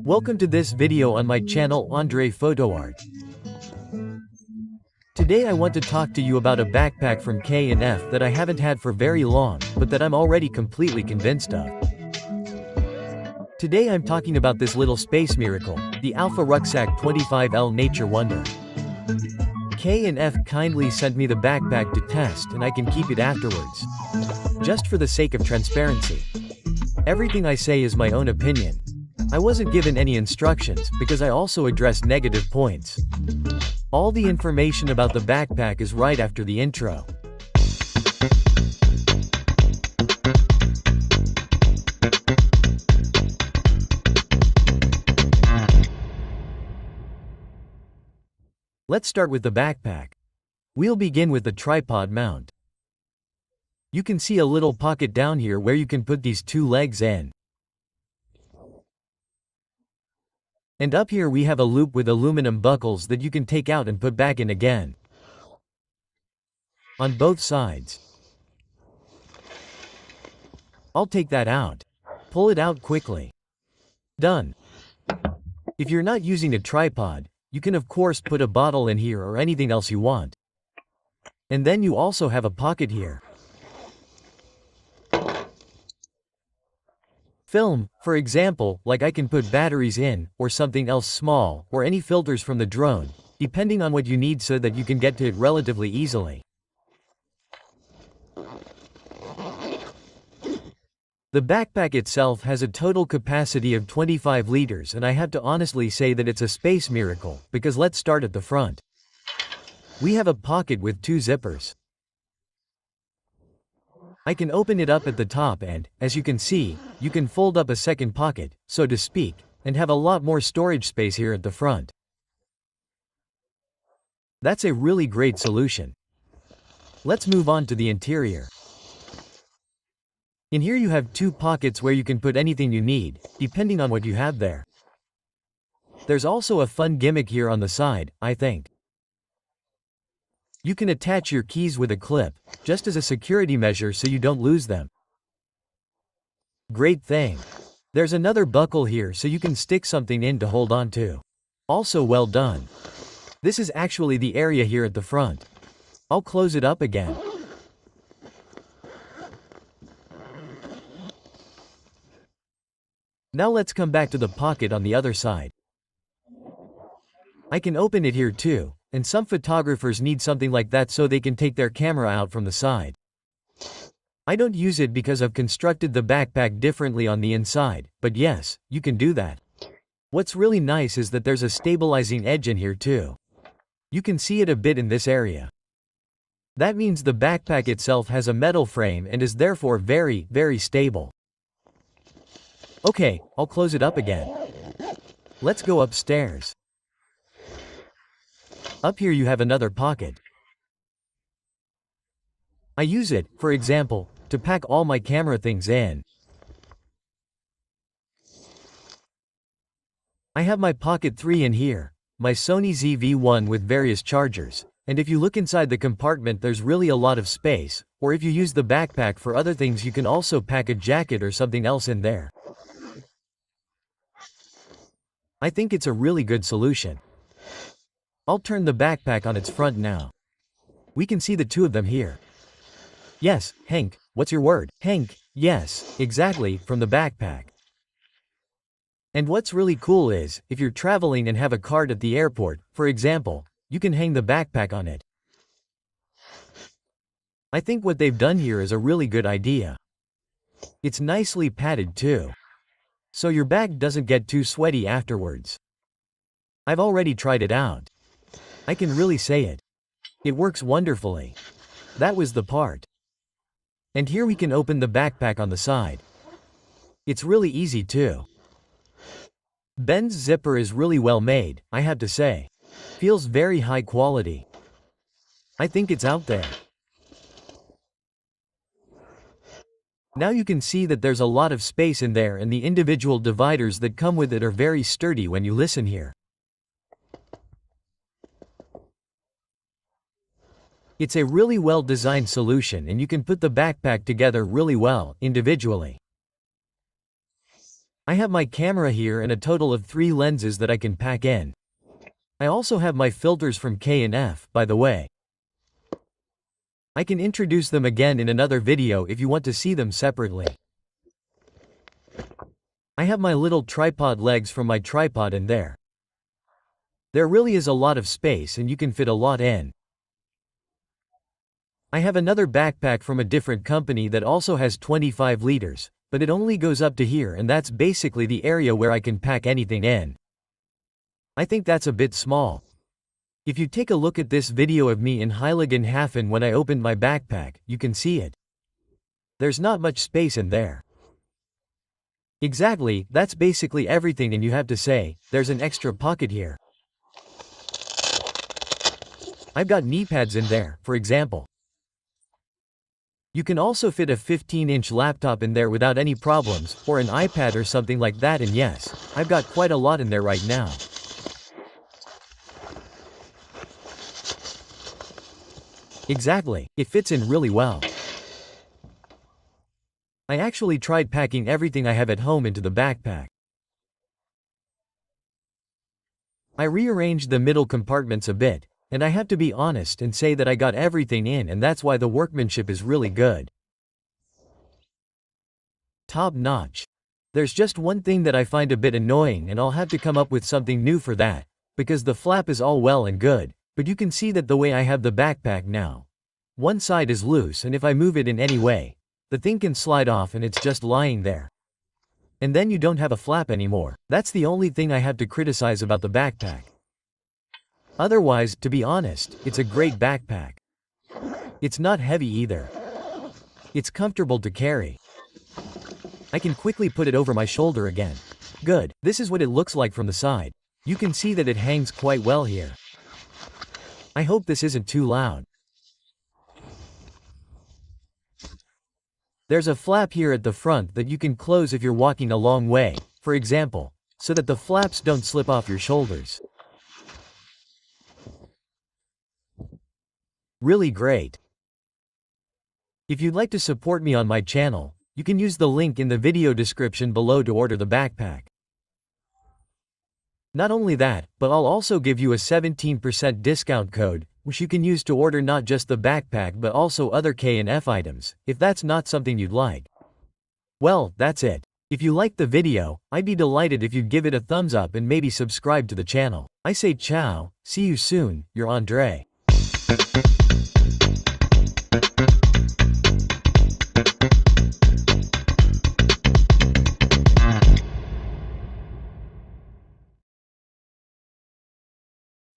Welcome to this video on my channel Andre FotoArt. Today I want to talk to you about a backpack from K&F that I haven't had for very long, but that I'm already completely convinced of. Today I'm talking about this little space miracle, the Alpha Rucksack 25L Nature Wonder. K&F kindly sent me the backpack to test and I can keep it afterwards. Just for the sake of transparency. Everything I say is my own opinion. I wasn't given any instructions because I also address negative points. All the information about the backpack is right after the intro. Let's start with the backpack. We'll begin with the tripod mount. You can see a little pocket down here where you can put these two legs in. And up here we have a loop with aluminum buckles that you can take out and put back in again. On both sides. I'll take that out. Pull it out quickly. Done. If you're not using a tripod, you can of course put a bottle in here or anything else you want. And then you also have a pocket here. Film, for example, like I can put batteries in, or something else small, or any filters from the drone, depending on what you need so that you can get to it relatively easily. The backpack itself has a total capacity of 25 liters and I have to honestly say that it's a space miracle, because let's start at the front. We have a pocket with two zippers. I can open it up at the top and, as you can see, you can fold up a second pocket, so to speak, and have a lot more storage space here at the front. That's a really great solution. Let's move on to the interior. In here you have two pockets where you can put anything you need, depending on what you have there. There's also a fun gimmick here on the side, I think. You can attach your keys with a clip, just as a security measure so you don't lose them. Great thing. There's another buckle here so you can stick something in to hold on to. Also well done. This is actually the area here at the front. I'll close it up again. Now let's come back to the pocket on the other side. I can open it here too. And some photographers need something like that so they can take their camera out from the side. I don't use it because I've constructed the backpack differently on the inside, but yes, you can do that. What's really nice is that there's a stabilizing edge in here too. You can see it a bit in this area. That means the backpack itself has a metal frame and is therefore very, very stable. Okay, I'll close it up again. Let's go upstairs. Up here you have another pocket. I use it, for example, to pack all my camera things in. I have my Pocket 3 in here, my Sony ZV-1 with various chargers, and if you look inside the compartment there's really a lot of space, or if you use the backpack for other things you can also pack a jacket or something else in there. I think it's a really good solution. I'll turn the backpack on its front now. We can see the two of them here. Yes, Hank, what's your word? Hank, yes, exactly, from the backpack. And what's really cool is, if you're traveling and have a card at the airport, for example, you can hang the backpack on it. I think what they've done here is a really good idea. It's nicely padded too. So your bag doesn't get too sweaty afterwards. I've already tried it out. I can really say it. It works wonderfully. That was the part. And here we can open the backpack on the side. It's really easy too. Ben's zipper is really well made, I have to say. Feels very high quality. I think it's out there. Now you can see that there's a lot of space in there and the individual dividers that come with it are very sturdy when you listen here. It's a really well-designed solution and you can put the backpack together really well, individually. I have my camera here and a total of 3 lenses that I can pack in. I also have my filters from K&F, by the way. I can introduce them again in another video if you want to see them separately. I have my little tripod legs from my tripod in there. There really is a lot of space and you can fit a lot in. I have another backpack from a different company that also has 25 liters, but it only goes up to here and that's basically the area where I can pack anything in. I think that's a bit small. If you take a look at this video of me in Heiligenhafen when I opened my backpack, you can see it. There's not much space in there. Exactly, that's basically everything and you have to say, there's an extra pocket here. I've got knee pads in there, for example. You can also fit a 15-inch laptop in there without any problems, or an iPad or something like that, and yes, I've got quite a lot in there right now. Exactly, it fits in really well. I actually tried packing everything I have at home into the backpack. I rearranged the middle compartments a bit, and I have to be honest and say that I got everything in and that's why the workmanship is really good. Top notch. There's just one thing that I find a bit annoying and I'll have to come up with something new for that, because the flap is all well and good, but you can see that the way I have the backpack now. One side is loose and if I move it in any way, the thing can slide off and it's just lying there. And then you don't have a flap anymore. That's the only thing I have to criticize about the backpack. Otherwise, to be honest, it's a great backpack. It's not heavy either. It's comfortable to carry. I can quickly put it over my shoulder again. Good, this is what it looks like from the side. You can see that it hangs quite well here. I hope this isn't too loud. There's a flap here at the front that you can close if you're walking a long way, for example, so that the flaps don't slip off your shoulders. Really great. If you'd like to support me on my channel, you can use the link in the video description below to order the backpack. Not only that, but I'll also give you a 17% discount code, which you can use to order not just the backpack but also other K&F items, if that's not something you'd like. Well, that's it. If you liked the video, I'd be delighted if you'd give it a thumbs up and maybe subscribe to the channel. I say ciao, see you soon, your Andre.